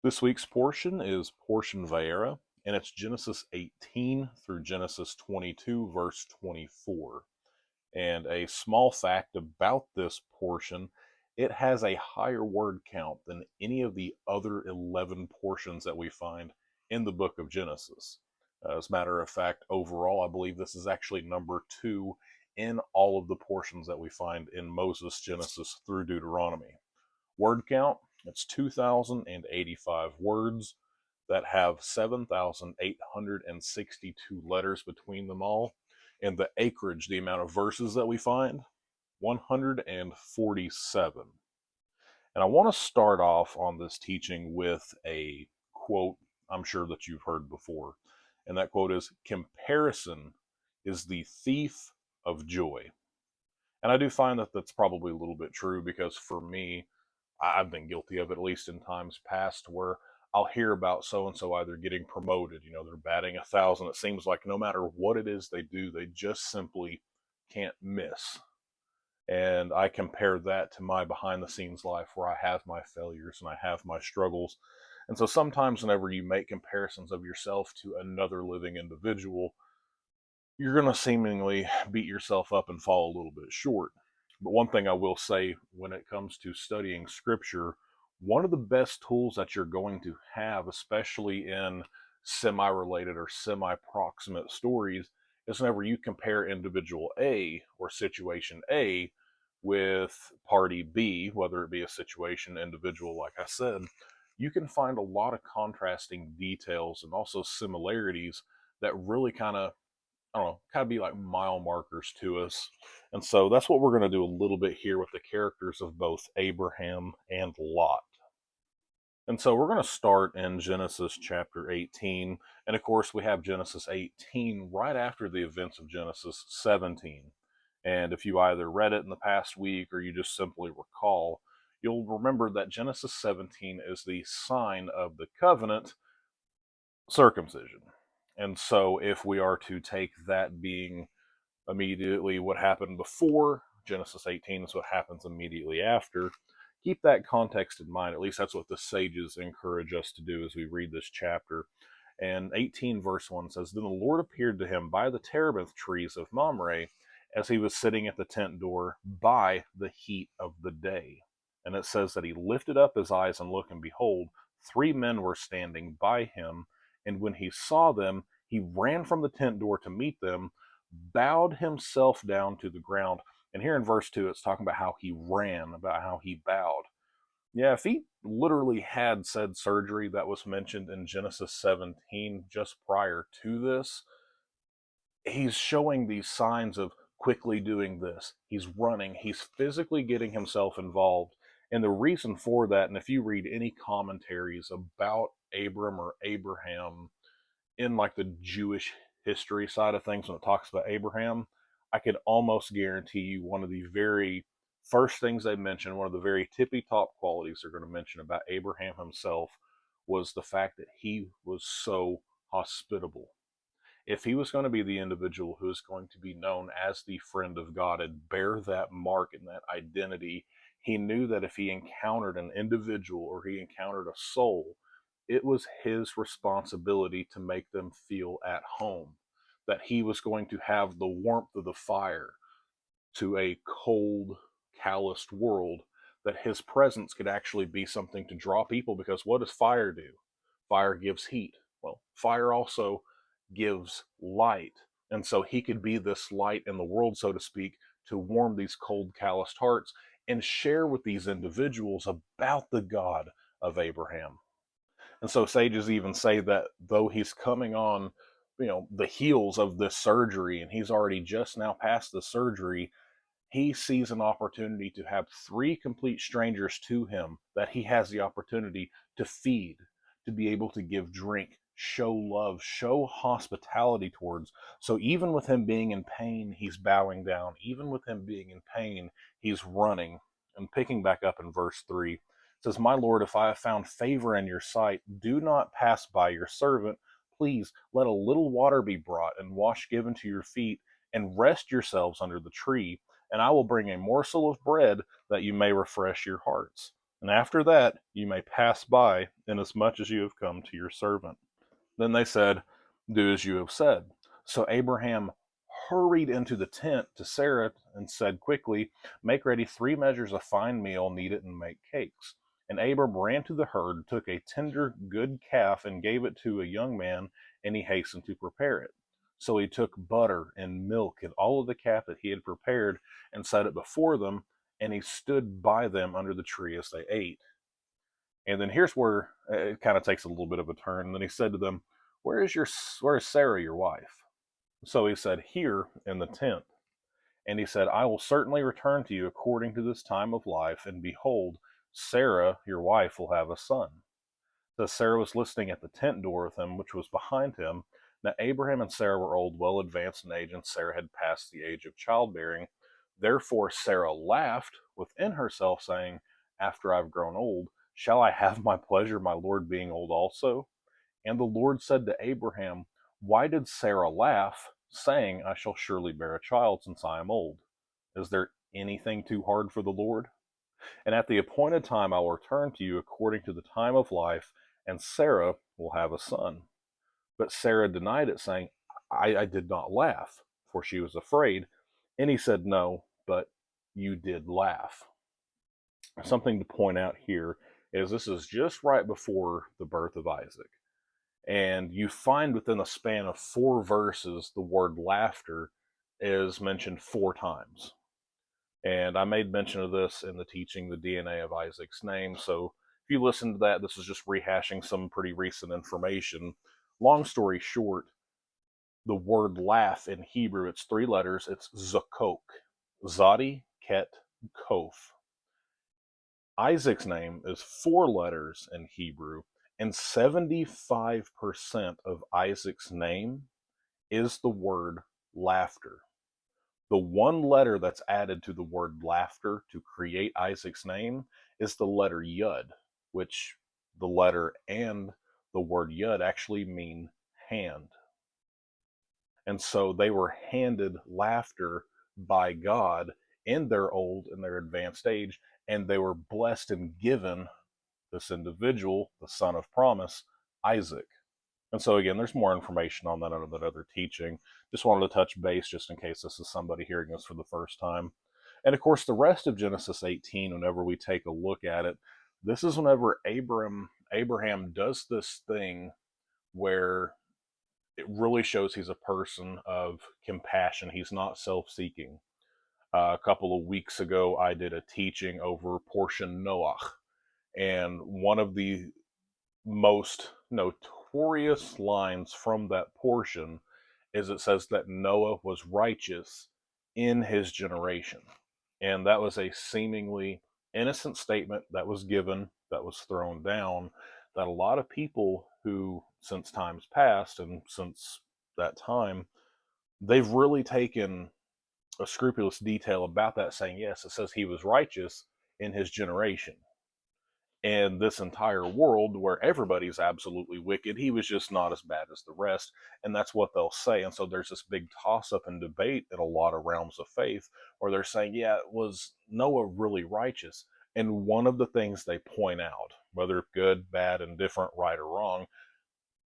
This week's portion is portion Vayera, and it's Genesis 18 through Genesis 22, verse 24. And a small fact about this portion, it has a higher word count than any of the other 11 portions that we find in the book of Genesis. As a matter of fact, overall, I believe this is actually number 2 in all of the portions that we find in Moses, Genesis through Deuteronomy. Word count, it's 2,085 words that have 7,862 letters between them all. And the acreage, the amount of verses that we find, 147. And I want to start off on this teaching with a quote I'm sure that you've heard before. And that quote is, "Comparison is the thief of joy." And I do find that that's probably a little bit true because for me, I've been guilty of it, at least in times past, where I'll hear about so and so either getting promoted, they're batting 1,000. It seems like no matter what it is they do, they just simply can't miss. And I compare that to my behind the scenes life where I have my failures and I have my struggles. And so sometimes, whenever you make comparisons of yourself to another living individual, you're going to seemingly beat yourself up and fall a little bit short. But one thing I will say when it comes to studying scripture, one of the best tools that you're going to have, especially in semi related or semi proximate stories, is whenever you compare individual A or situation A with party B, whether it be a situation, individual, like I said, you can find a lot of contrasting details and also similarities that really I don't know, kind of be like mile markers to us. And so that's what we're going to do a little bit here with the characters of both Abraham and Lot. And so we're going to start in Genesis chapter 18. And of course, we have Genesis 18 right after the events of Genesis 17. And if you either read it in the past week or you just simply recall, you'll remember that Genesis 17 is the sign of the covenant, circumcision. And so, if we are to take that being immediately what happened before, Genesis 18 is what happens immediately after, keep that context in mind. At least that's what the sages encourage us to do as we read this chapter. And 18 verse 1 says, "Then the Lord appeared to him by the terebinth trees of Mamre as he was sitting at the tent door by the heat of the day." And it says that he lifted up his eyes and looked, and behold, 3 men were standing by him. And when he saw them, he ran from the tent door to meet them, bowed himself down to the ground. And here in verse 2, it's talking about how he ran, about how he bowed. Yeah, if he literally had said surgery that was mentioned in Genesis 17 just prior to this, he's showing these signs of quickly doing this. He's running, he's physically getting himself involved. And the reason for that, and if you read any commentaries about Abram or Abraham in like the Jewish history side of things, when it talks about Abraham, I could almost guarantee you one of the very first things they mention, one of the very tippy top qualities they're going to mention about Abraham himself was the fact that he was so hospitable. If he was going to be the individual who is going to be known as the friend of God and bear that mark and that identity, he knew that if he encountered an individual or he encountered a soul, it was his responsibility to make them feel at home, that he was going to have the warmth of the fire to a cold, calloused world, that his presence could actually be something to draw people. Because what does fire do? Fire gives heat. Well, fire also gives light. And so he could be this light in the world, so to speak, to warm these cold, calloused hearts and share with these individuals about the God of Abraham. And so sages even say that though he's coming on, the heels of this surgery and he's already just now past the surgery, he sees an opportunity to have 3 complete strangers to him that he has the opportunity to feed, to be able to give drink, show love, show hospitality towards. So even with him being in pain, he's bowing down. Even with him being in pain, he's running. And picking back up in verse 3, it says, "My Lord, if I have found favor in your sight, do not pass by your servant. Please let a little water be brought and wash given to your feet, and rest yourselves under the tree, and I will bring a morsel of bread that you may refresh your hearts." And after that you may pass by, inasmuch as you have come to your servant. Then they said, do as you have said. So Abraham hurried into the tent to Sarah and said quickly, make ready 3 measures of fine meal, knead it, and make cakes. And Abram ran to the herd, took a tender, good calf, and gave it to a young man, and he hastened to prepare it. So he took butter and milk and all of the calf that he had prepared and set it before them, and he stood by them under the tree as they ate. And then here's where it kind of takes a little bit of a turn. And then he said to them, where is Sarah, your wife? So he said, here in the tent. And he said, I will certainly return to you according to this time of life, and behold, Sarah, your wife, will have a son. So Sarah was listening at the tent door with him, which was behind him. Now Abraham and Sarah were old, well advanced in age, and Sarah had passed the age of childbearing. Therefore Sarah laughed within herself, saying, after I've grown old, shall I have my pleasure, my Lord being old also? And the Lord said to Abraham, why did Sarah laugh, saying, I shall surely bear a child since I am old? Is there anything too hard for the Lord? And at the appointed time I will return to you according to the time of life, and Sarah will have a son. But Sarah denied it, saying, I did not laugh, for she was afraid. And he said, no, but you did laugh. Something to point out here is this is just right before the birth of Isaac. And you find within a span of 4 verses, the word laughter is mentioned 4 times. And I made mention of this in the teaching, the DNA of Isaac's name. So if you listen to that, this is just rehashing some pretty recent information. Long story short, the word laugh in Hebrew, it's 3 letters. It's zakok, Zadi, Ket, Kof. Isaac's name is 4 letters in Hebrew, and 75% of Isaac's name is the word laughter. The one letter that's added to the word laughter to create Isaac's name is the letter Yud, which the letter and the word Yud actually mean hand. And so they were handed laughter by God in their old and their advanced age, and they were blessed and given this individual, the son of promise, Isaac. And so again, there's more information on that under that other teaching. Just wanted to touch base just in case this is somebody hearing this for the first time. And of course, the rest of Genesis 18, whenever we take a look at it, this is whenever Abraham does this thing where it really shows he's a person of compassion. He's not self-seeking. A couple of weeks ago, I did a teaching over portion Noach, and one of the most notorious lines from that portion is it says that Noah was righteous in his generation. And that was a seemingly innocent statement that was given, that was thrown down, that a lot of people who, since times past and since that time, they've really taken a scrupulous detail about that, saying, yes, it says he was righteous in his generation. And this entire world where everybody's absolutely wicked, he was just not as bad as the rest. And that's what they'll say. And so there's this big toss up and debate in a lot of realms of faith where they're saying, yeah, was Noah really righteous? And one of the things they point out, whether good, bad, indifferent, right, or wrong,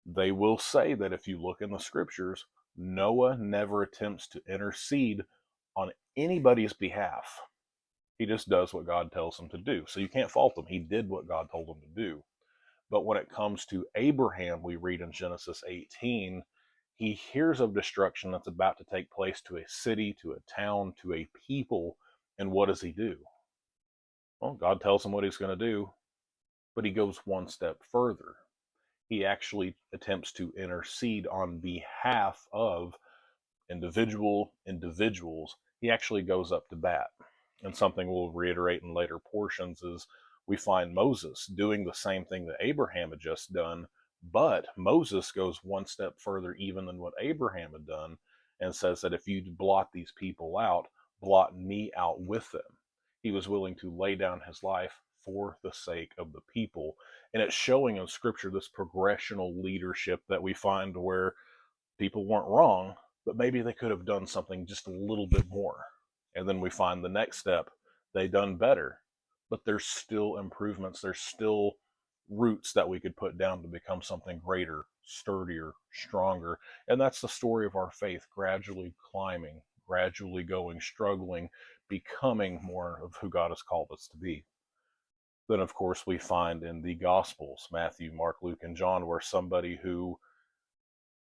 they will say that if you look in the scriptures, Noah never attempts to intercede on anybody's behalf. He just does what God tells him to do. So you can't fault him. He did what God told him to do. But when it comes to Abraham, we read in Genesis 18, he hears of destruction that's about to take place to a city, to a town, to a people. And what does he do? Well, God tells him what he's going to do, but he goes one step further. He actually attempts to intercede on behalf of individuals. He actually goes up to bat. And something we'll reiterate in later portions is we find Moses doing the same thing that Abraham had just done, but Moses goes one step further even than what Abraham had done and says that if you blot these people out, blot me out with them. He was willing to lay down his life for the sake of the people. And it's showing in Scripture this progressional leadership that we find where people weren't wrong, but maybe they could have done something just a little bit more. And then we find the next step, they done better. but there's still improvements. There's still roots that we could put down to become something greater, sturdier, stronger. And that's the story of our faith, gradually climbing, gradually going, struggling, becoming more of who God has called us to be. Then, of course, we find in the Gospels, Matthew, Mark, Luke, and John, where somebody who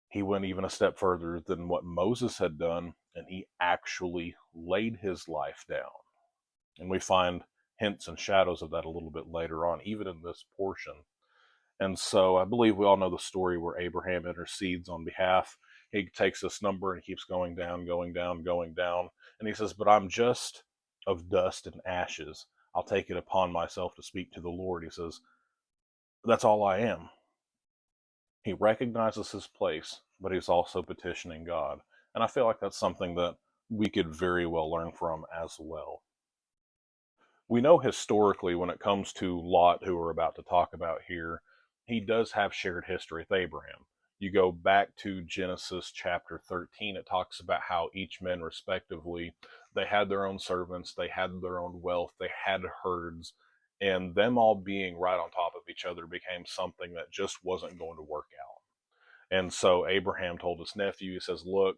he went even a step further than what Moses had done, and he actually laid his life down. And we find hints and shadows of that a little bit later on, even in this portion. And so I believe we all know the story where Abraham intercedes on behalf. He takes this number and keeps going down, going down, going down. And he says, but I'm just of dust and ashes. I'll take it upon myself to speak to the Lord. He says, that's all I am. He recognizes his place, but he's also petitioning God. And I feel like that's something that we could very well learn from as well. We know historically when it comes to Lot, who we're about to talk about here, he does have shared history with Abraham. You go back to Genesis chapter 13, it talks about how each man respectively, they had their own servants, they had their own wealth, they had herds, and them all being right on top of each other became something that just wasn't going to work out. And so Abraham told his nephew, he says, look,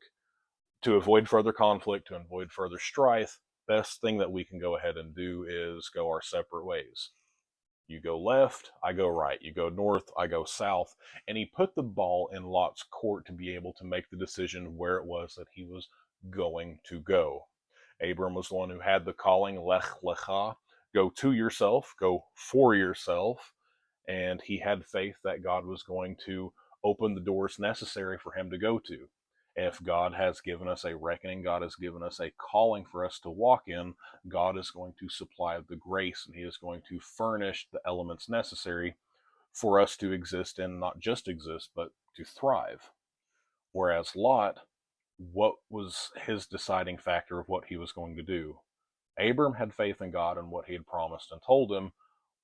to avoid further conflict, to avoid further strife, best thing that we can go ahead and do is go our separate ways. You go left, I go right. You go north, I go south. And he put the ball in Lot's court to be able to make the decision where it was that he was going to go. Abram was the one who had the calling, Lech Lecha, go to yourself, go for yourself. And he had faith that God was going to open the doors necessary for him to go to. If God has given us a reckoning, God has given us a calling for us to walk in, God is going to supply the grace and he is going to furnish the elements necessary for us to exist and not just exist, but to thrive. Whereas Lot, what was his deciding factor of what he was going to do? Abram had faith in God and what he had promised and told him.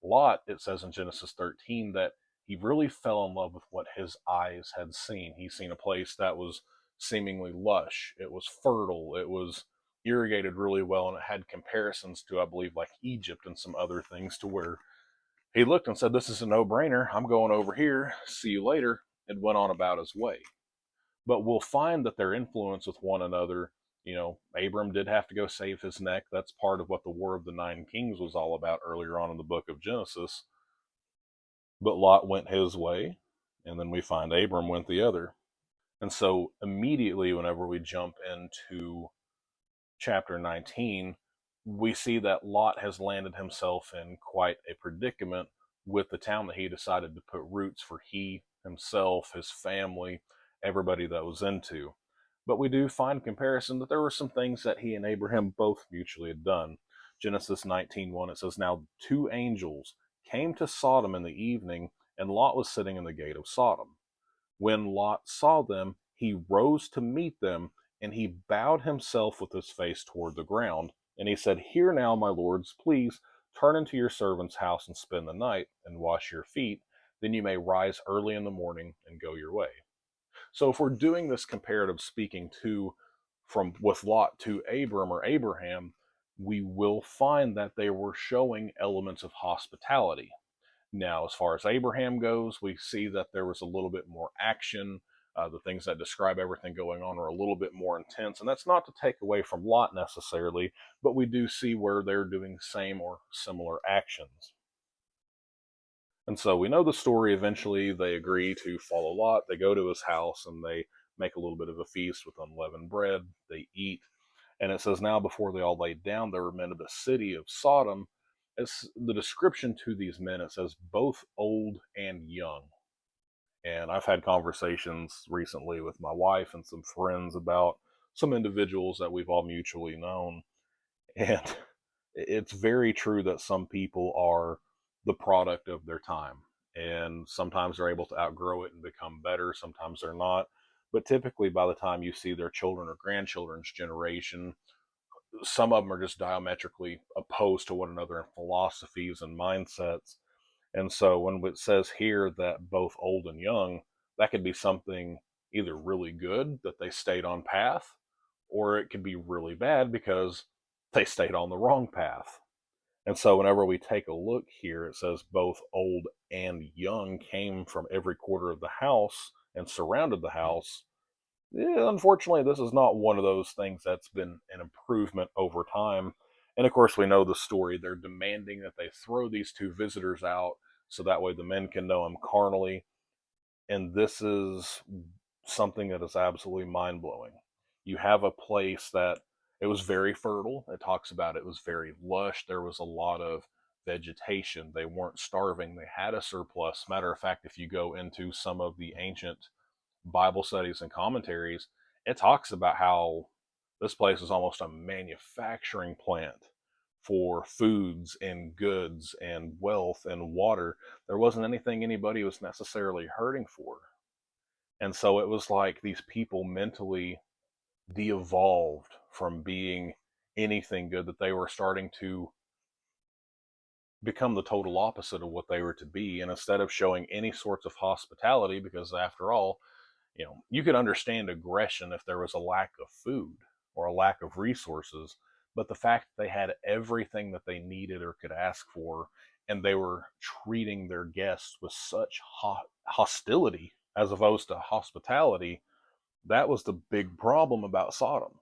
Lot, it says in Genesis 13, that he really fell in love with what his eyes had seen. He's seen a place that was seemingly lush, it was fertile, it was irrigated really well, and it had comparisons to, I believe, like Egypt and some other things, to where he looked and said, this is a no-brainer, I'm going over here, see you later, and went on about his way. But we'll find that their influence with one another, Abram did have to go save his neck. That's part of what the War of the Nine Kings was all about earlier on in the book of Genesis. But Lot went his way, and then we find Abram went the other. And so immediately, whenever we jump into chapter 19, we see that Lot has landed himself in quite a predicament with the town that he decided to put roots for he, himself, his family, everybody that was into. But we do find comparison that there were some things that he and Abraham both mutually had done. Genesis 19:1, it says, now 2 angels came to Sodom in the evening, and Lot was sitting in the gate of Sodom. When Lot saw them, he rose to meet them, and he bowed himself with his face toward the ground. And he said, here now, my lords, please turn into your servant's house and spend the night, and wash your feet. Then you may rise early in the morning and go your way. So if we're doing this comparative speaking from with Lot to Abram or Abraham, we will find that they were showing elements of hospitality. Now, as far as Abraham goes, we see that there was a little bit more action. The things that describe everything going on are a little bit more intense. And that's not to take away from Lot necessarily, but we do see where they're doing same or similar actions. And so we know the story. Eventually, they agree to follow Lot. They go to his house and they make a little bit of a feast with unleavened bread. They eat. And it says, now before they all laid down, there were men of the city of Sodom. As the description to these men, it says both old and young. And I've had conversations recently with my wife and some friends about some individuals that we've all mutually known. And it's very true that some people are the product of their time. And sometimes they're able to outgrow it and become better. Sometimes they're not. But typically, by the time you see their children or grandchildren's generation, some of them are just diametrically opposed to one another in philosophies and mindsets. And so when it says here that both old and young, that could be something either really good that they stayed on path, or it could be really bad because they stayed on the wrong path. And so whenever we take a look here, it says both old and young came from every quarter of the house and surrounded the house. Yeah, unfortunately, this is not one of those things that's been an improvement over time. And of course, we know the story. They're demanding that they throw these two visitors out so that way the men can know them carnally. And this is something that is absolutely mind blowing. You have a place that it was very fertile. It talks about it was very lush. There was a lot of vegetation. They weren't starving. They had a surplus. Matter of fact, if you go into some of the ancient Bible studies and commentaries, it talks about how this place is almost a manufacturing plant for foods and goods and wealth and water. There wasn't anything anybody was necessarily hurting for. And so it was like these people mentally de evolved from being anything good, that they were starting to become the total opposite of what they were to be. And instead of showing any sorts of hospitality, because after all, you could understand aggression if there was a lack of food or a lack of resources, but the fact that they had everything that they needed or could ask for, and they were treating their guests with such hostility as opposed to hospitality, that was the big problem about Sodom.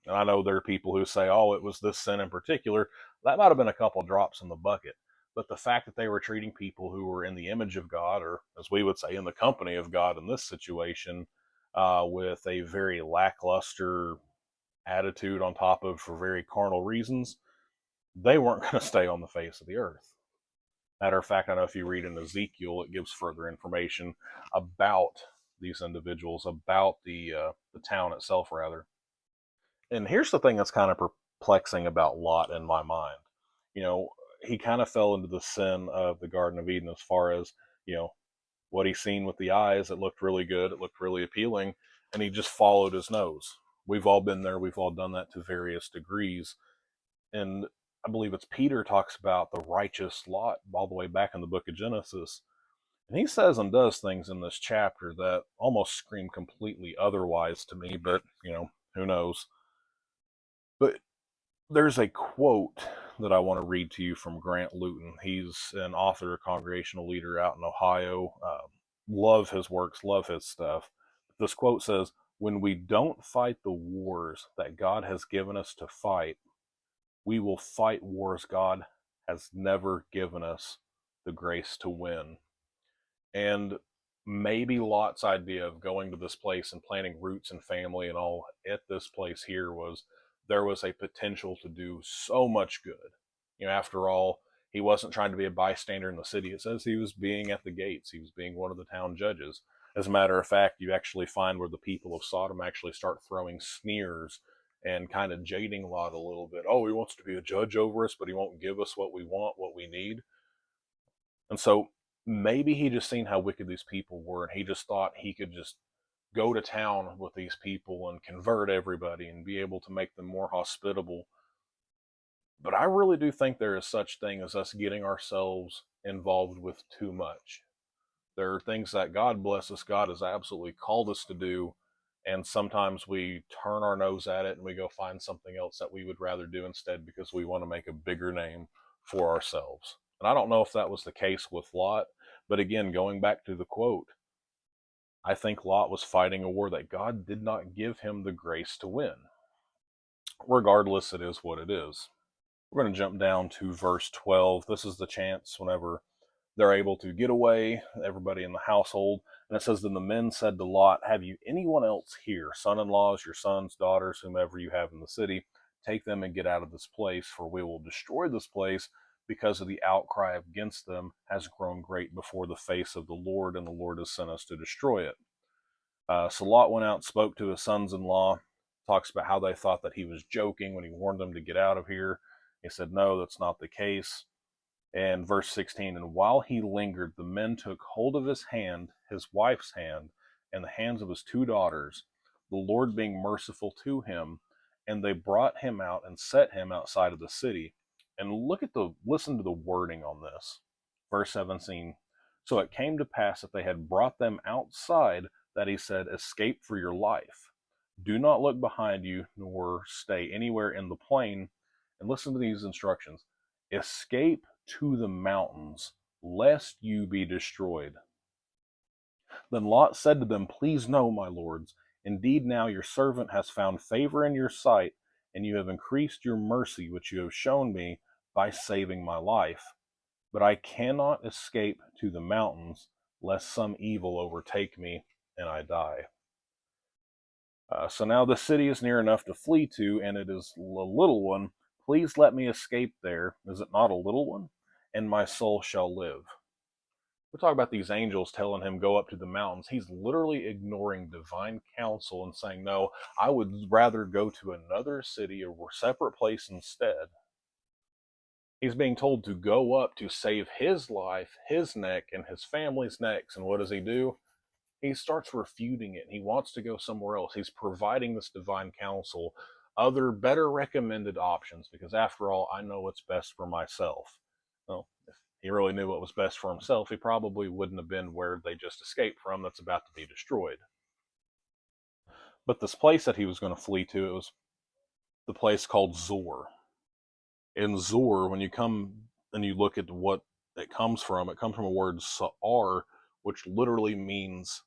And I know there are people who say, oh, it was this sin in particular. That might have been a couple drops in the bucket. But the fact that they were treating people who were in the image of God, or as we would say, in the company of God in this situation, with a very lackluster attitude on top of for very carnal reasons, they weren't going to stay on the face of the earth. Matter of fact, I know if you read in Ezekiel, it gives further information about these individuals, about the town itself, rather. And here's the thing that's kind of perplexing about Lot in my mind. You know, he kind of fell into the sin of the Garden of Eden as far as, you know, what he seen with the eyes. It looked really good. It looked really appealing. And he just followed his nose. We've all been there. We've all done that to various degrees. And I believe it's Peter talks about the righteous Lot all the way back in the book of Genesis. And he says and does things in this chapter that almost scream completely otherwise to me, but, who knows. But there's a quote that I want to read to you from Grant Luton. He's an author, a congregational leader out in Ohio. Love his works, love his stuff. This quote says, "When we don't fight the wars that God has given us to fight, we will fight wars God has never given us the grace to win." And maybe Lot's idea of going to this place and planting roots and family and all at this place here was there was a potential to do so much good. After all, he wasn't trying to be a bystander in the city. It says he was being at the gates. He was being one of the town judges. As a matter of fact, you actually find where the people of Sodom actually start throwing sneers and kind of jading Lot a little bit. Oh, he wants to be a judge over us, but he won't give us what we want, what we need. And so maybe he just seen how wicked these people were, and he just thought he could just go to town with these people and convert everybody and be able to make them more hospitable. But I really do think there is such thing as us getting ourselves involved with too much. There are things that God bless us, God has absolutely called us to do, and sometimes we turn our nose at it and we go find something else that we would rather do instead because we want to make a bigger name for ourselves. And I don't know if that was the case with Lot, but again, going back to the quote, I think Lot was fighting a war that God did not give him the grace to win. Regardless, it is what it is. We're going to jump down to verse 12. This is the chance whenever they're able to get away, everybody in the household. And it says, "Then the men said to Lot, have you anyone else here, son-in-laws, your sons, daughters, whomever you have in the city? Take them and get out of this place, for we will destroy this place, because of the outcry against them has grown great before the face of the Lord, and the Lord has sent us to destroy it." So Lot went out and spoke to his sons-in-law, talks about how they thought that he was joking when he warned them to get out of here. He said, no, that's not the case. And verse 16, "And while he lingered, the men took hold of his hand, his wife's hand, and the hands of his two daughters, the Lord being merciful to him, and they brought him out and set him outside of the city." And listen to the wording on this. Verse 17, "So it came to pass that they had brought them outside, that he said, escape for your life. Do not look behind you, nor stay anywhere in the plain." And listen to these instructions. escape to the mountains, lest you be destroyed. Then Lot said to them, Please know, my lords, indeed now your servant has found favor in your sight, and you have increased your mercy which you have shown me by saving my life. But I cannot escape to the mountains, lest some evil overtake me and I die. So now the city is near enough to flee to, and it is a little one. Please let me escape there. Is it not a little one? And my soul shall live. We're talking about these angels telling him go up to the mountains. He's literally ignoring divine counsel and saying, no, I would rather go to another city or a separate place instead. He's being told to go up to save his life, his neck, and his family's necks. And what does he do? He starts refuting it. He wants to go somewhere else. He's providing this divine counsel, other better recommended options, because after all, I know what's best for myself. Well, if he really knew what was best for himself, he probably wouldn't have been where they just escaped from that's about to be destroyed. But this place that he was going to flee to, it was the place called Zor. In Zor, when you come and you look at what it comes from a word sa'ar, which literally means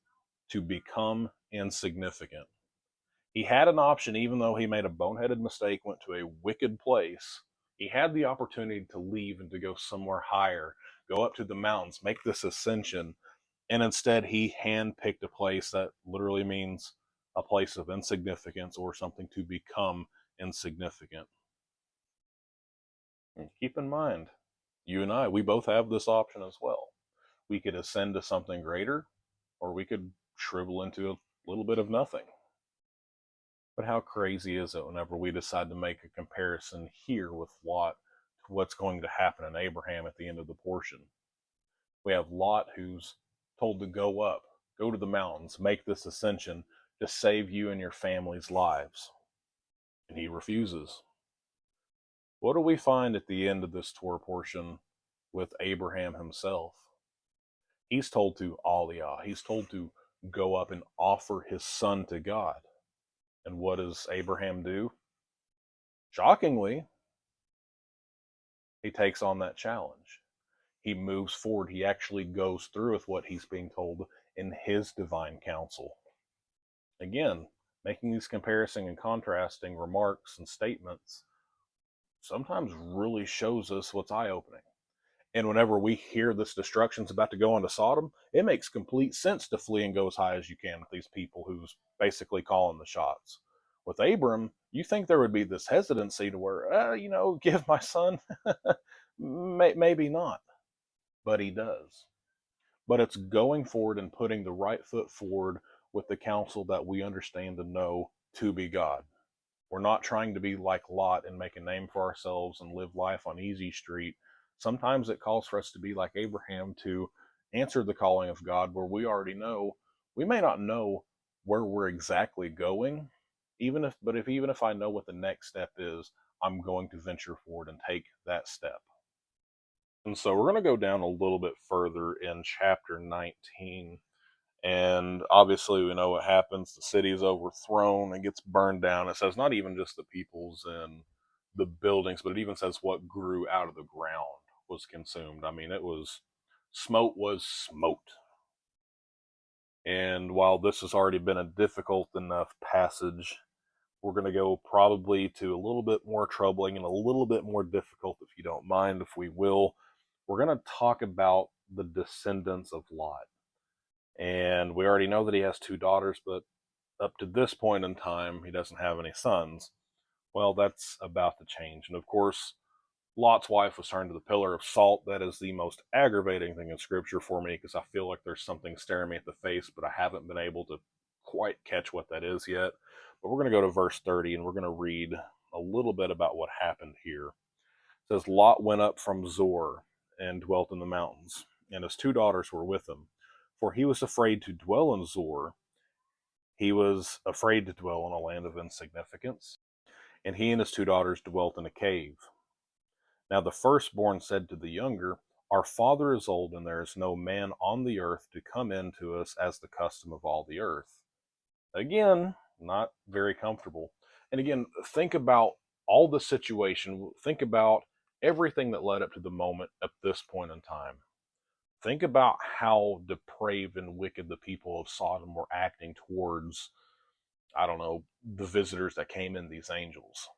to become insignificant. He had an option, even though he made a boneheaded mistake, went to a wicked place. He had the opportunity to leave and to go somewhere higher, go up to the mountains, make this ascension, and instead he handpicked a place that literally means a place of insignificance or something to become insignificant. And keep in mind, you and I, we both have this option as well. We could ascend to something greater, or we could shrivel into a little bit of nothing. But how crazy is it whenever we decide to make a comparison here with Lot to what's going to happen in Abraham at the end of the portion? We have Lot who's told to go up, go to the mountains, make this ascension to save you and your family's lives. And he refuses. What do we find at the end of this Torah portion with Abraham himself? He's told to aliyah. He's told to go up and offer his son to God. And what does Abraham do? Shockingly, he takes on that challenge. He moves forward. He actually goes through with what he's being told in his divine counsel. Again, making these comparing and contrasting remarks and statements sometimes really shows us what's eye-opening. And whenever we hear this destruction's about to go onto Sodom, it makes complete sense to flee and go as high as you can with these people who's basically calling the shots. With Abram, you think there would be this hesitancy to where, give my son? Maybe not. But he does. But it's going forward and putting the right foot forward with the counsel that we understand and know to be God. We're not trying to be like Lot and make a name for ourselves and live life on easy street. Sometimes it calls for us to be like Abraham, to answer the calling of God where we already know. We may not know where we're exactly going, even if I know what the next step is, I'm going to venture forward and take that step. And so we're going to go down a little bit further in chapter 19. And obviously we know what happens. The city is overthrown and gets burned down. It says not even just the peoples and the buildings, but it even says what grew out of the ground was consumed. I mean, smote was smote. And while this has already been a difficult enough passage, we're going to go probably to a little bit more troubling and a little bit more difficult, if you don't mind, if we will. We're going to talk about the descendants of Lot. And we already know that he has 2 daughters, but up to this point in time, he doesn't have any sons. Well, that's about to change. And of course, Lot's wife was turned to the pillar of salt. That is the most aggravating thing in Scripture for me, because I feel like there's something staring me at the face, but I haven't been able to quite catch what that is yet. But we're going to go to verse 30, and we're going to read a little bit about what happened here. It says, Lot went up from Zor and dwelt in the mountains, and his 2 daughters were with him. For he was afraid to dwell in Zor. He was afraid to dwell in a land of insignificance. And he and his 2 daughters dwelt in a cave. Now the firstborn said to the younger, Our father is old, and there is no man on the earth to come in to us as the custom of all the earth. Again, not very comfortable. And again, think about all the situation. Think about everything that led up to the moment at this point in time. Think about how depraved and wicked the people of Sodom were acting towards, I don't know, the visitors that came in, these angels.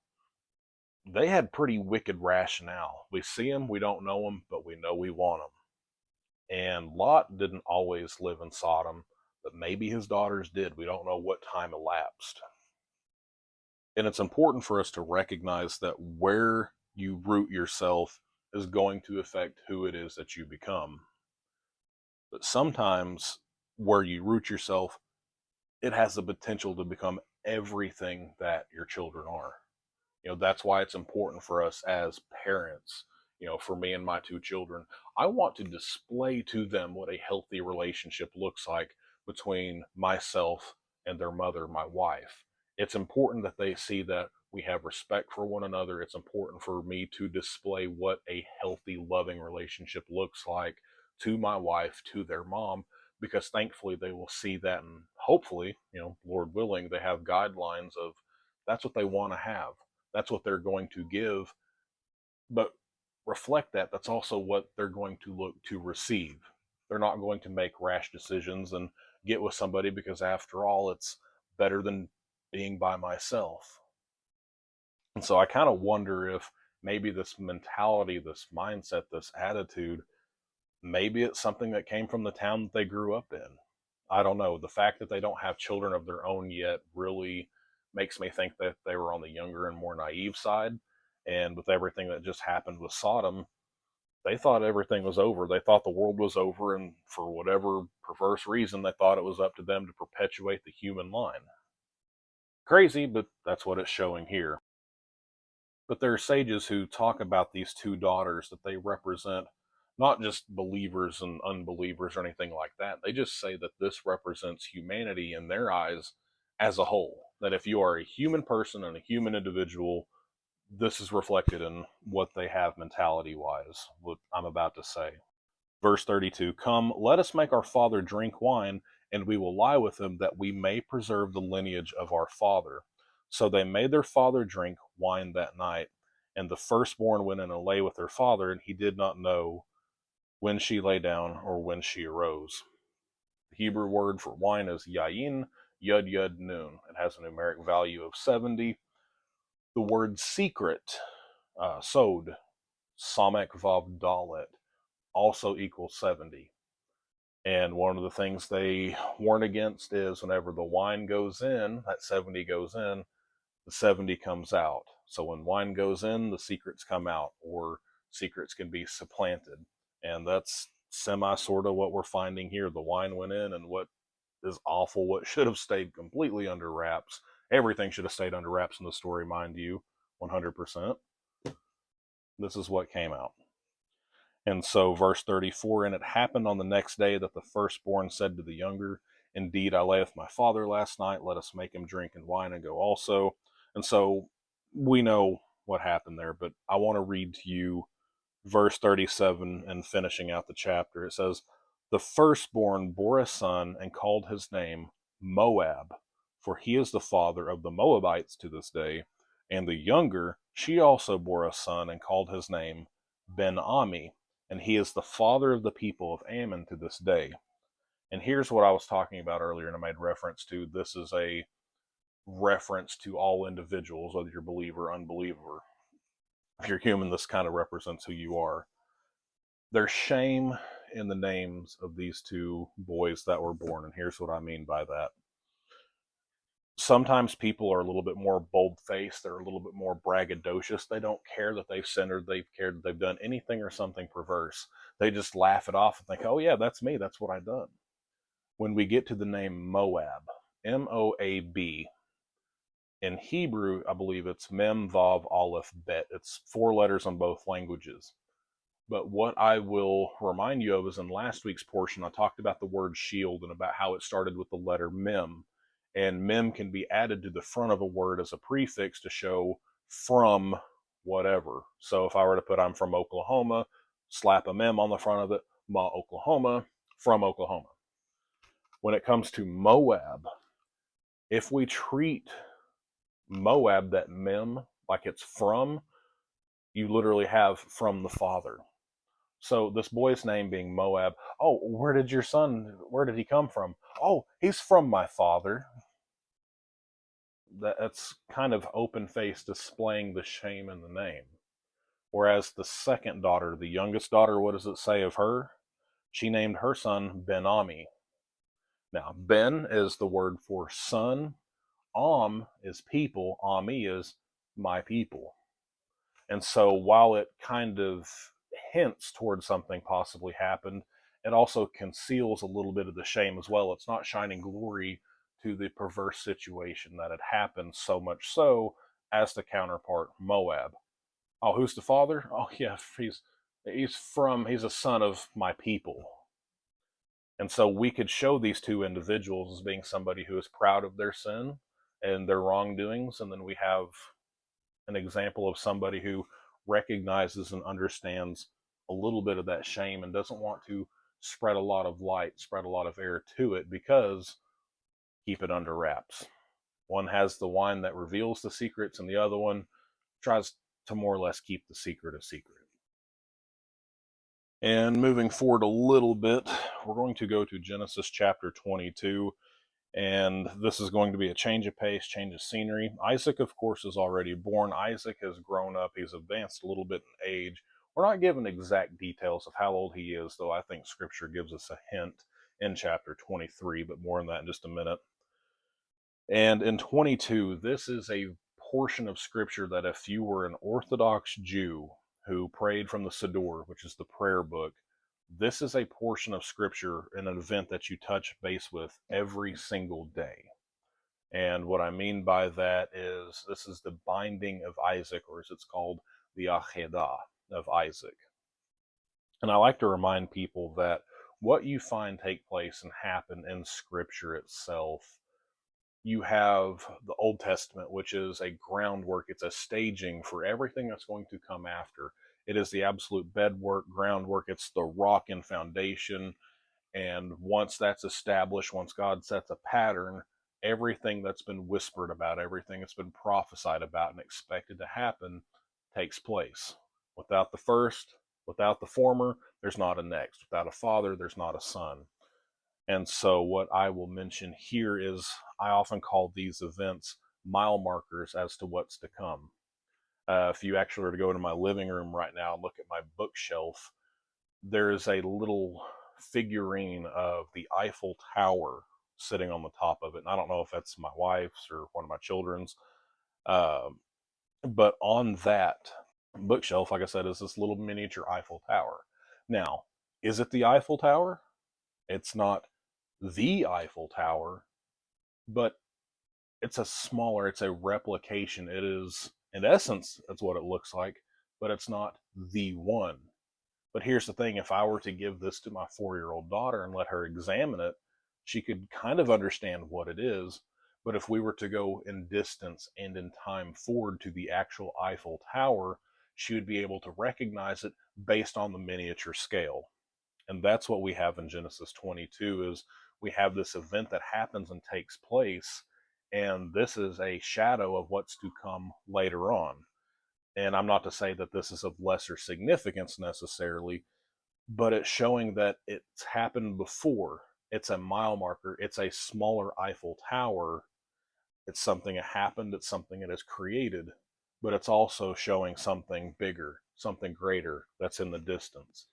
They had pretty wicked rationale. We see them, we don't know them, but we know we want them. And Lot didn't always live in Sodom, but maybe his daughters did. We don't know what time elapsed. And it's important for us to recognize that where you root yourself is going to affect who it is that you become. But sometimes where you root yourself, it has the potential to become everything that your children are. That's why it's important for us as parents. For me and my two children, I want to display to them what a healthy relationship looks like between myself and their mother, my wife. It's important that they see that we have respect for one another. It's important for me to display what a healthy, loving relationship looks like to my wife, to their mom, because thankfully they will see that, and hopefully, Lord willing, they have guidelines of that's what they want to have. That's what they're going to give. But reflect that that's also what they're going to look to receive. They're not going to make rash decisions and get with somebody because, after all, it's better than being by myself. And so I kind of wonder if maybe this mentality, this mindset, this attitude, maybe it's something that came from the town that they grew up in. I don't know. The fact that they don't have children of their own yet really makes me think that they were on the younger and more naive side. And with everything that just happened with Sodom, they thought everything was over. They thought the world was over, and for whatever perverse reason, they thought it was up to them to perpetuate the human line. Crazy, but that's what it's showing here. But there are sages who talk about these two daughters, that they represent not just believers and unbelievers or anything like that. They just say that this represents humanity in their eyes as a whole. That if you are a human person and a human individual, this is reflected in what they have mentality wise, what I'm about to say. Verse 32, come, let us make our father drink wine, and we will lie with him, that we may preserve the lineage of our father. So they made their father drink wine that night, and the firstborn went in and lay with her father, and he did not know when she lay down or when she arose. The Hebrew word for wine is yayin, yud yud nun. It has a numeric value of 70. The word secret, sod, samek vav dalet, also equals 70. And one of the things they warn against is whenever the wine goes in, that 70 goes in, the 70 comes out. So when wine goes in, the secrets come out, or secrets can be supplanted. And that's sort of what we're finding here. The wine went in, and what is awful, what should have stayed completely under wraps, everything should have stayed under wraps in the story, mind you, 100%. This is what came out. And so verse 34, and it happened on the next day that the firstborn said to the younger, indeed, I lay with my father last night. Let us make him drink and wine and go also. And so we know what happened there, but I want to read to you verse 37 and finishing out the chapter. It says, the firstborn bore a son and called his name Moab, for he is the father of the Moabites to this day. And the younger, she also bore a son and called his name Ben-Ami, and he is the father of the people of Ammon to this day. And here's what I was talking about earlier, and I made reference to. This is a reference to all individuals, whether you're believer or unbeliever. If you're human, this kind of represents who you are. There's shame in the names of these two boys that were born, and here's what I mean by that. Sometimes people are a little bit more bold-faced. They're a little bit more braggadocious. They don't care that they've sinned or they've done anything or something perverse. They just laugh it off and think, oh yeah, that's me. That's what I've done. When we get to the name Moab, M-O-A-B, in Hebrew, I believe it's Mem, Vav, Aleph, Bet. It's 4 letters on both languages. But what I will remind you of is in last week's portion, I talked about the word shield and about how it started with the letter Mem. And mem can be added to the front of a word as a prefix to show from whatever. So if I were to put I'm from Oklahoma, slap a mem on the front of it, Ma Oklahoma, from Oklahoma. When it comes to Moab, if we treat Moab, that mem, like it's from, You literally have from the father. So this boy's name being Moab. Oh, where did he come from? Oh, he's from my father. That's kind of open face displaying the shame in the name. Whereas the second daughter, the youngest daughter, what does it say of her? She named her son Ben-Ami. Now, Ben is the word for son. Is people. Ami is my people. And so while it kind of hints towards something possibly happened, it also conceals a little bit of the shame as well. It's not shining glory to the perverse situation that had happened, so much so as the counterpart Moab. Oh, who's the father? Oh yeah, he's a son of my people. And so we could show these two individuals as being somebody who is proud of their sin and their wrongdoings, and then we have an example of somebody who recognizes and understands a little bit of that shame and doesn't want to spread a lot of light, spread a lot of air to it, because keep it under wraps. One has the wine that reveals the secrets, and the other one tries to more or less keep the secret a secret. And moving forward a little bit, we're going to go to Genesis chapter 22. And this is going to be a change of pace, change of scenery. Isaac, of course, is already born. Isaac has grown up. He's advanced a little bit in age. We're not given exact details of how old he is, though I think Scripture gives us a hint in chapter 23, but more on that in just a minute. And in 22, this is a portion of Scripture that if you were an Orthodox Jew who prayed from the Siddur, which is the prayer book, this is a portion of Scripture, an event that you touch base with every single day. And what I mean by that is this is the binding of Isaac, or as it's called, the Akedah of Isaac. And I like to remind people that what you find take place and happen in Scripture itself, you have the Old Testament, which is a groundwork, it's a staging for everything that's going to come after. It is the absolute bedwork, groundwork, it's the rock and foundation. And once that's established, once God sets a pattern, everything that's been whispered about, everything that's been prophesied about and expected to happen takes place. Without the first, without the former, there's not a next. Without a father, there's not a son. And so, what I will mention here is I often call these events mile markers as to what's to come. If you actually were to go into my living room right now and look at my bookshelf, there's a little figurine of the Eiffel Tower sitting on the top of it. And I don't know if that's my wife's or one of my children's. Uh, but on that bookshelf, like I said, is this little miniature Eiffel Tower. Now, is it the Eiffel Tower? It's not the Eiffel Tower, but it's a replication. It is, in essence, that's what it looks like, but it's not the one. But here's the thing, if I were to give this to my 4-year-old daughter and let her examine it, she could kind of understand what it is. But if we were to go in distance and in time forward to the actual Eiffel Tower, she would be able to recognize it based on the miniature scale. And that's what we have in Genesis 22 is we have this event that happens and takes place, and this is a shadow of what's to come later on. And I'm not to say that this is of lesser significance necessarily, but it's showing that it's happened before. It's a mile marker. It's a smaller Eiffel Tower. It's something that happened. It's something that is created, but it's also showing something bigger, something greater that's in the distance.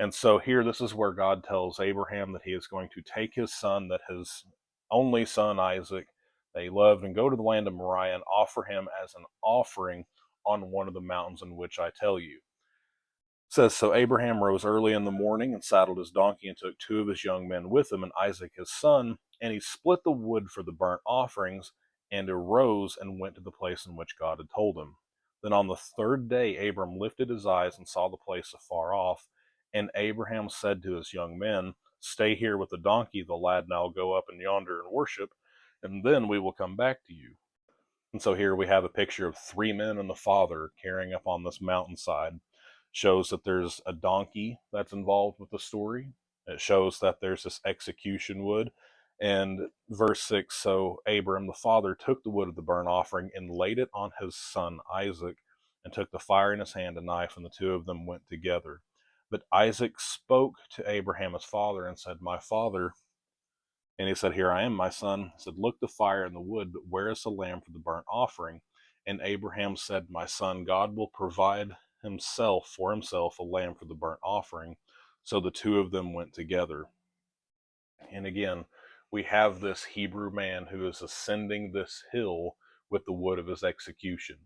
And so here, this is where God tells Abraham that he is going to take his son, that his only son Isaac, that he loved, and go to the land of Moriah and offer him as an offering on one of the mountains in which I tell you. It says, so Abraham rose early in the morning and saddled his donkey and took 2 of his young men with him and Isaac his son, and he split the wood for the burnt offerings and arose and went to the place in which God had told him. Then on the 3rd day Abram lifted his eyes and saw the place afar off, and Abraham said to his young men, stay here with the donkey, the lad and I will go up and yonder and worship, and then we will come back to you. And so here we have a picture of 3 men and the father carrying up on this mountainside. Shows that there's a donkey that's involved with the story. It shows that there's this execution wood. And verse 6, so Abram the father took the wood of the burnt offering and laid it on his son Isaac, and took the fire in his hand, a knife, and the two of them went together. But Isaac spoke to Abraham his father and said, My father. And he said, Here I am, my son. He said, Look, the fire and the wood, but where is the lamb for the burnt offering? And Abraham said, My son, God will provide for himself a lamb for the burnt offering. So the two of them went together. And again, we have this Hebrew man who is ascending this hill with the wood of his execution.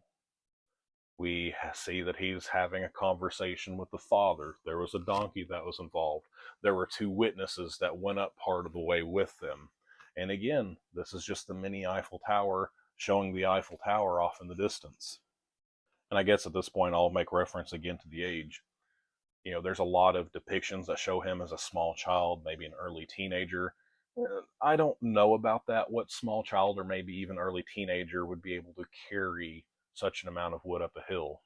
We see that he's having a conversation with the father. There was a donkey that was involved. There were two witnesses that went up part of the way with them. And again, this is just the mini Eiffel Tower showing the Eiffel Tower off in the distance. And I guess at this point, I'll make reference again to the age. There's a lot of depictions that show him as a small child, maybe an early teenager. I don't know about that, what small child or maybe even early teenager would be able to carry such an amount of wood up a hill.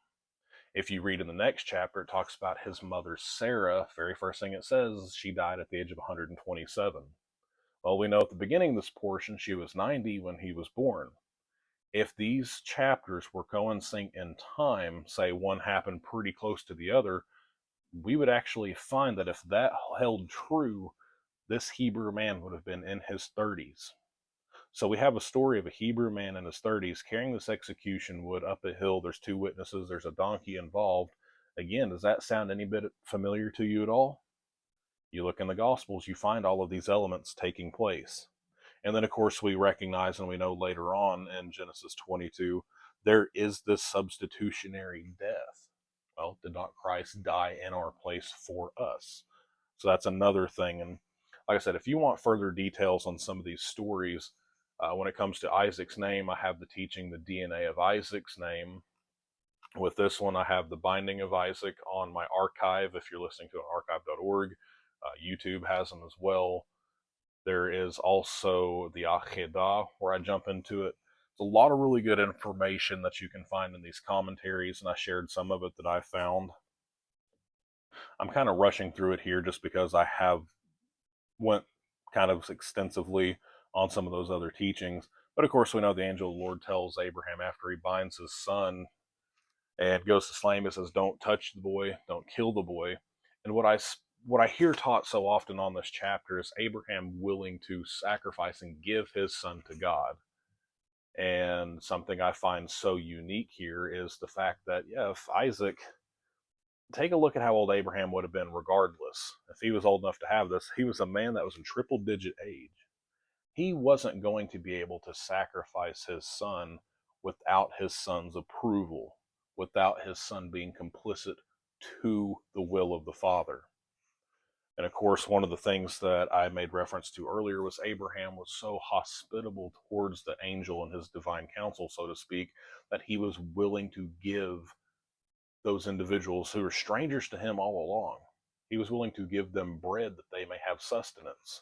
If you read in the next chapter, it talks about his mother, Sarah. Very first thing it says, she died at the age of 127. Well, we know at the beginning of this portion, she was 90 when he was born. If these chapters were coinciding in time, say one happened pretty close to the other, we would actually find that if that held true, this Hebrew man would have been in his 30s. So we have a story of a Hebrew man in his 30s carrying this execution wood up a hill. There's two witnesses. There's a donkey involved. Again, does that sound any bit familiar to you at all? You look in the Gospels, you find all of these elements taking place. And then, of course, we recognize and we know later on in Genesis 22, there is this substitutionary death. Well, did not Christ die in our place for us? So that's another thing. And like I said, if you want further details on some of these stories, when it comes to Isaac's name, I have the teaching, the DNA of Isaac's name. With this one, I have the binding of Isaac on my archive. If you're listening to archive.org, YouTube has them as well. There is also the Akedah, where I jump into it. There's a lot of really good information that you can find in these commentaries, and I shared some of it that I found. I'm kind of rushing through it here just because I have went kind of extensively on some of those other teachings. But of course, we know the angel of the Lord tells Abraham after he binds his son and goes to slay him, it says, Don't touch the boy, don't kill the boy. And what I hear taught so often on this chapter is Abraham willing to sacrifice and give his son to God. And something I find so unique here is the fact that, if Isaac, take a look at how old Abraham would have been regardless. If he was old enough to have this, he was a man that was in triple digit age. He wasn't going to be able to sacrifice his son without his son's approval, without his son being complicit to the will of the Father. And of course, one of the things that I made reference to earlier was Abraham was so hospitable towards the angel and his divine counsel, so to speak, that he was willing to give those individuals who were strangers to him all along. He was willing to give them bread that they may have sustenance.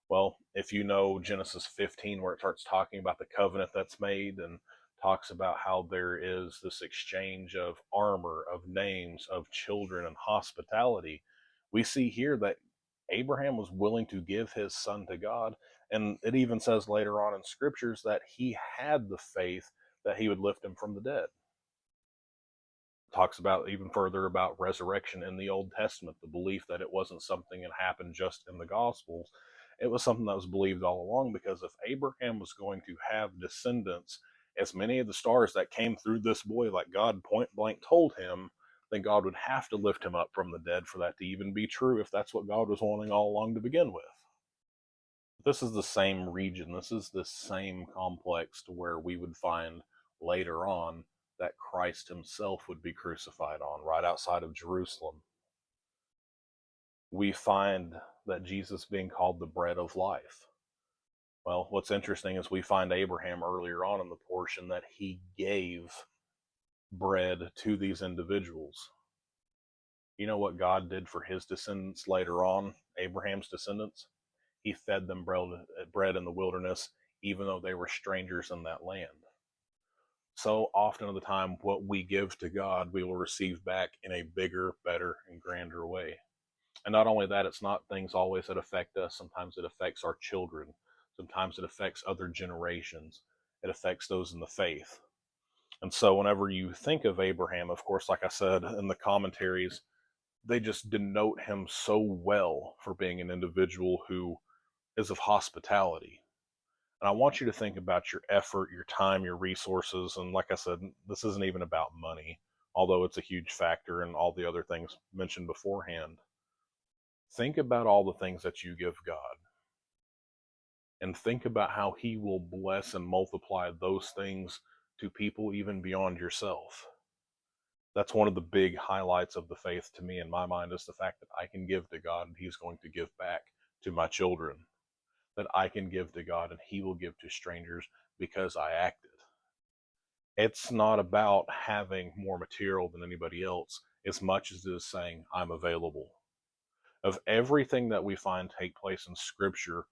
Well, if you know Genesis 15, where it starts talking about the covenant that's made and talks about how there is this exchange of armor, of names, of children, and hospitality, we see here that Abraham was willing to give his son to God. And it even says later on in scriptures that he had the faith that he would lift him from the dead. Talks about even further about resurrection in the Old Testament, the belief that it wasn't something that happened just in the Gospels. It was something that was believed all along, because if Abraham was going to have descendants, as many of the stars that came through this boy, like God point blank told him, then God would have to lift him up from the dead for that to even be true, if that's what God was wanting all along to begin with. This is the same region. This is the same complex to where we would find later on that Christ himself would be crucified on, right outside of Jerusalem. We find that Jesus being called the bread of life. Well, what's interesting is we find Abraham earlier on in the portion that he gave bread to these individuals. You know what God did for his descendants later on, Abraham's descendants? He fed them bread in the wilderness, even though they were strangers in that land. So often of the time, what we give to God, we will receive back in a bigger, better, and grander way. And not only that, it's not things always that affect us. Sometimes it affects our children. Sometimes it affects other generations. It affects those in the faith. And so whenever you think of Abraham, of course, like I said in the commentaries, they just denote him so well for being an individual who is of hospitality. And I want you to think about your effort, your time, your resources. And like I said, this isn't even about money, although it's a huge factor in all the other things mentioned beforehand. Think about all the things that you give God, and think about how He will bless and multiply those things to people even beyond yourself. That's one of the big highlights of the faith to me in my mind, is the fact that I can give to God and He's going to give back to my children. That I can give to God and He will give to strangers because I acted. It's not about having more material than anybody else as much as it is saying, I'm available. Of everything that we find take place in Scripture,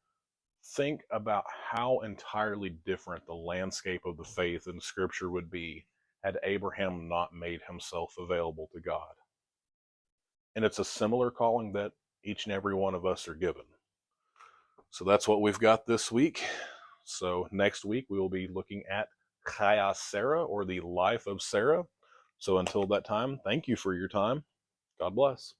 think about how entirely different the landscape of the faith in Scripture would be had Abraham not made himself available to God. And it's a similar calling that each and every one of us are given. So that's what we've got this week. So next week we will be looking at Chaya Sarah, or the life of Sarah. So until that time, thank you for your time. God bless.